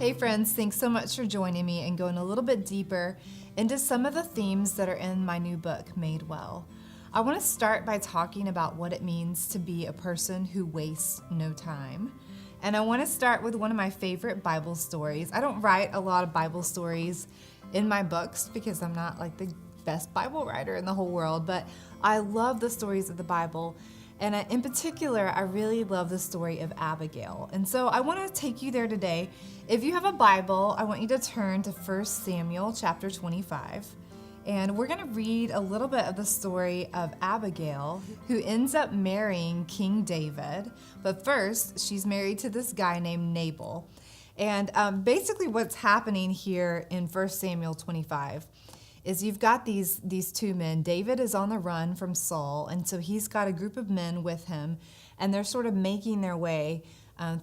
Hey friends, thanks so much for joining me and going a little bit deeper into some of the themes that are in my new book, Made Well. I want to start by talking about what it means to be a person who wastes no time. And I want to start with one of my favorite Bible stories. I don't write a lot of Bible stories in my books because I'm not like the best Bible writer in the whole world, but I love the stories of the Bible. And in particular, I really love the story of Abigail. And so I want to take you there today. If you have a Bible, I want you to turn to 1 Samuel chapter 25. And we're going to read a little bit of the story of Abigail, who ends up marrying King David. But first, she's married to this guy named Nabal. And basically what's happening here in 1 Samuel 25 is you've got these two men. David is on the run from Saul, and so he's got a group of men with him, and they're sort of making their way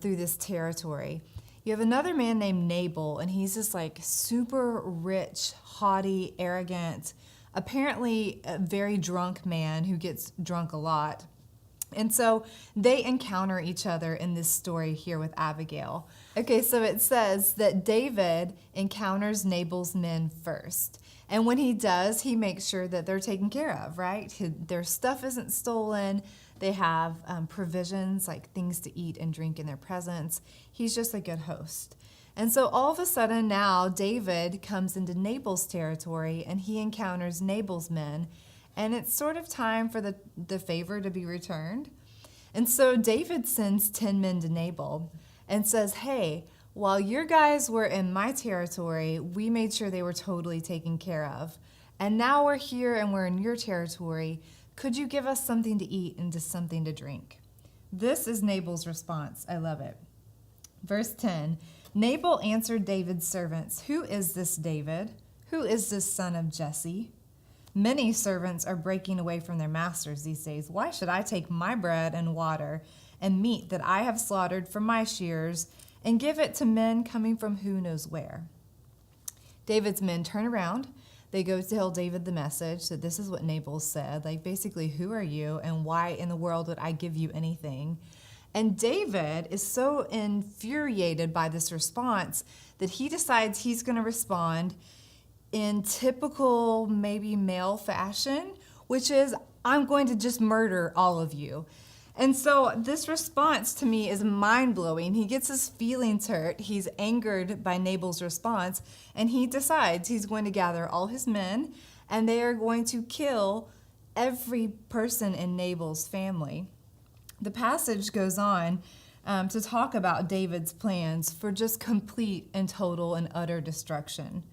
through this territory. You have another man named Nabal, and he's this like super rich, haughty, arrogant, apparently a very drunk man who gets drunk a lot. And so they encounter each other in this story here with Abigail. Okay, so it says that David encounters Nabal's men first. And when he does, he makes sure that they're taken care of, right? Their stuff isn't stolen. They have provisions, like things to eat and drink in their presence. He's just a good host. And so all of a sudden now, David comes into Nabal's territory and he encounters Nabal's men. And it's sort of time for the favor to be returned. And so David sends 10 men to Nabal and says, hey, while your guys were in my territory, we made sure they were totally taken care of. And now we're here and we're in your territory. Could you give us something to eat and just something to drink? This is Nabal's response. I love it. Verse 10, Nabal answered David's servants, who is this David? Who is this son of Jesse? Many servants are breaking away from their masters these days. Why should I take my bread and water and meat that I have slaughtered from my shears and give it to men coming from who knows where? David's men turn around. They go to tell David the message that this is what Nabal said. Like basically, who are you and why in the world would I give you anything? And David is so infuriated by this response that he decides he's going to respond in typical maybe male fashion, which is, I'm going to just murder all of you. And so this response to me is mind-blowing. He gets his feelings hurt. He's angered by Nabal's response, and he decides he's going to gather all his men, and they are going to kill every person in Nabal's family. The passage goes on to talk about David's plans for just complete and total and utter destruction.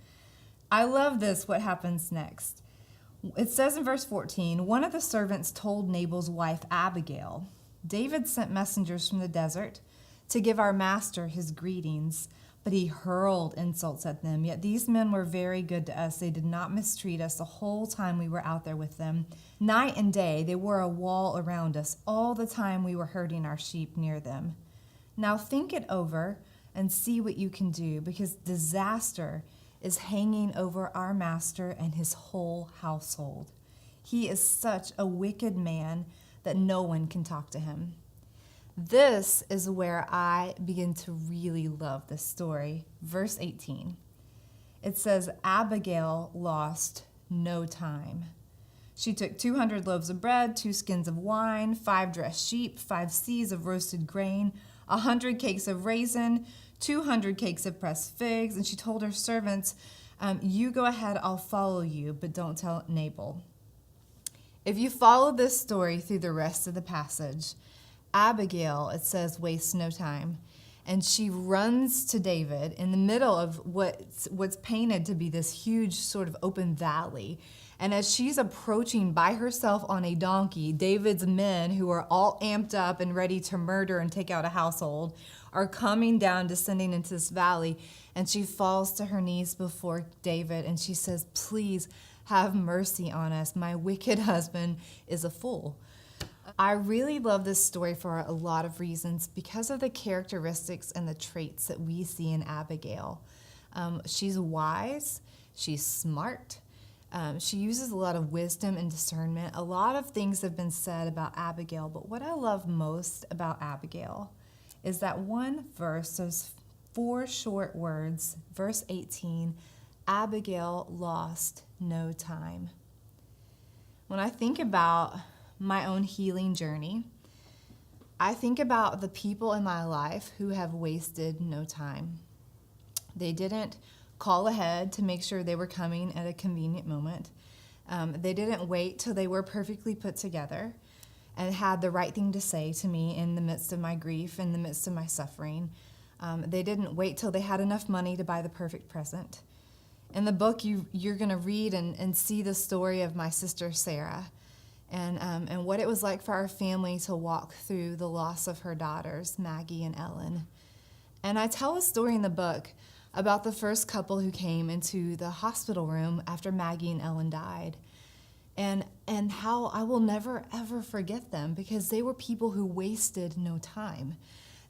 I love this, what happens next. It says in verse 14, one of the servants told Nabal's wife Abigail, David sent messengers from the desert to give our master his greetings, but he hurled insults at them. Yet these men were very good to us. They did not mistreat us the whole time we were out there with them. Night and day, they were a wall around us all the time we were herding our sheep near them. Now think it over and see what you can do, because disaster is hanging over our master and his whole household. He is such a wicked man that no one can talk to him. This is where I begin to really love this story. Verse 18. It says, Abigail lost no time. She took 200 loaves of bread, 2 skins of wine, 5 dressed sheep, 5 seahs of roasted grain, 100 cakes of raisin, 200 cakes of pressed figs, and she told her servants, you go ahead, I'll follow you, but don't tell Nabal. If you follow this story through the rest of the passage, Abigail, it says, wastes no time, and she runs to David in the middle of what's painted to be this huge sort of open valley. And as she's approaching by herself on a donkey, David's men, who are all amped up and ready to murder and take out a household, are coming down, descending into this valley. And she falls to her knees before David and she says, please have mercy on us. My wicked husband is a fool. I really love this story for a lot of reasons because of the characteristics and the traits that we see in Abigail. She's wise, she's smart, she uses a lot of wisdom and discernment. A lot of things have been said about Abigail, but what I love most about Abigail is that one verse, those 4 short words. Verse 18, Abigail lost no time. When I think about my own healing journey, I think about the people in my life who have wasted no time. They didn't call ahead to make sure they were coming at a convenient moment. They didn't wait till they were perfectly put together and had the right thing to say to me in the midst of my grief, in the midst of my suffering. They didn't wait till they had enough money to buy the perfect present. In the book, you're going to read and see the story of my sister Sarah and what it was like for our family to walk through the loss of her daughters, Maggie and Ellen. And I tell a story in the book about the first couple who came into the hospital room after Maggie and Ellen died. And how I will never, ever forget them because they were people who wasted no time.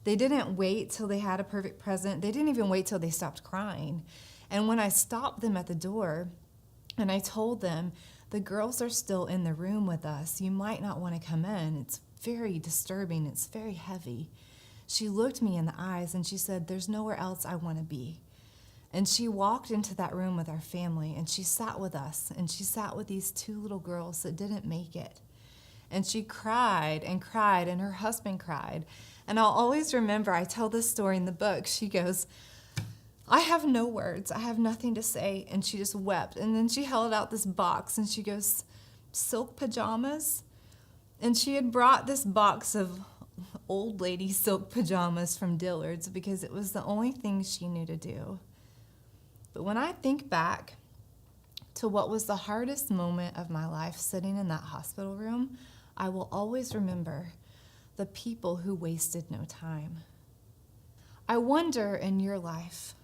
They didn't wait till they had a perfect present. They didn't even wait till they stopped crying. And when I stopped them at the door and I told them, the girls are still in the room with us. You might not want to come in. It's very disturbing. It's very heavy. She looked me in the eyes and she said, there's nowhere else I want to be. And she walked into that room with our family and she sat with us and she sat with these 2 little girls that didn't make it. And she cried and cried and her husband cried. And I'll always remember, I tell this story in the book, she goes, I have no words. I have nothing to say. And she just wept. And then she held out this box and she goes, silk pajamas? And she had brought this box of old lady silk pajamas from Dillard's because it was the only thing she knew to do. But when I think back to what was the hardest moment of my life sitting in that hospital room, I will always remember the people who wasted no time. I wonder in your life,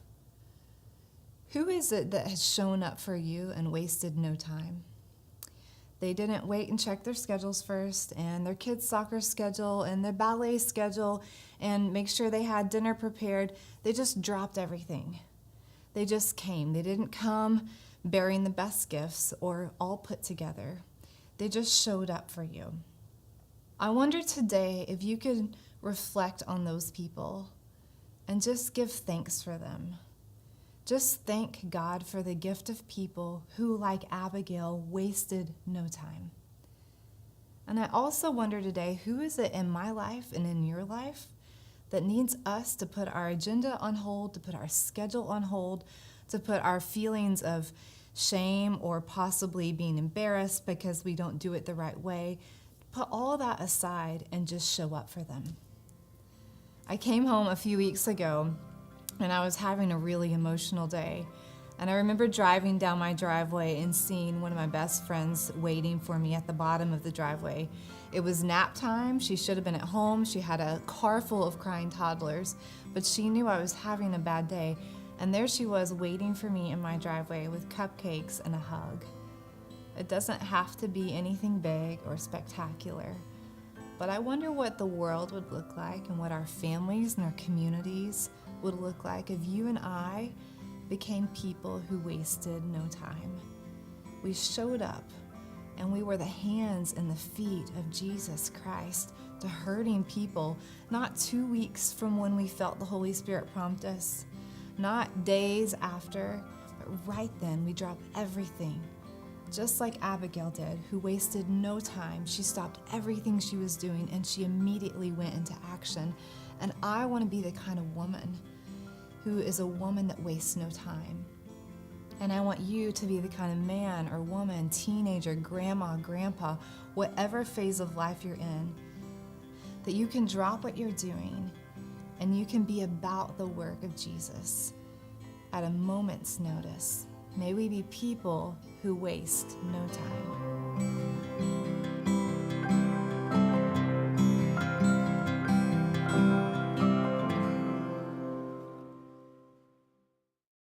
who is it that has shown up for you and wasted no time? They didn't wait and check their schedules first and their kids' soccer schedule and their ballet schedule and make sure they had dinner prepared. They just dropped everything. They just came. They didn't come bearing the best gifts or all put together. They just showed up for you. I wonder today if you could reflect on those people and just give thanks for them. Just thank God for the gift of people who, like Abigail, wasted no time. And I also wonder today, who is it in my life and in your life that needs us to put our agenda on hold, to put our schedule on hold, to put our feelings of shame or possibly being embarrassed because we don't do it the right way, put all that aside and just show up for them. I came home a few weeks ago and I was having a really emotional day. And I remember driving down my driveway and seeing one of my best friends waiting for me at the bottom of the driveway. It was nap time. She should have been at home. She had a car full of crying toddlers, but she knew I was having a bad day. And there she was waiting for me in my driveway with cupcakes and a hug. It doesn't have to be anything big or spectacular, but I wonder what the world would look like and what our families and our communities would look like if you and I became people who wasted no time. We showed up and we were the hands and the feet of Jesus Christ to hurting people, not 2 weeks from when we felt the Holy Spirit prompt us, not days after, but right then we dropped everything, just like Abigail did, who wasted no time. She stopped everything she was doing and she immediately went into action. And I want to be the kind of woman who is a woman that wastes no time. And I want you to be the kind of man or woman, teenager, grandma, grandpa, whatever phase of life you're in, that you can drop what you're doing and you can be about the work of Jesus at a moment's notice. May we be people who waste no time.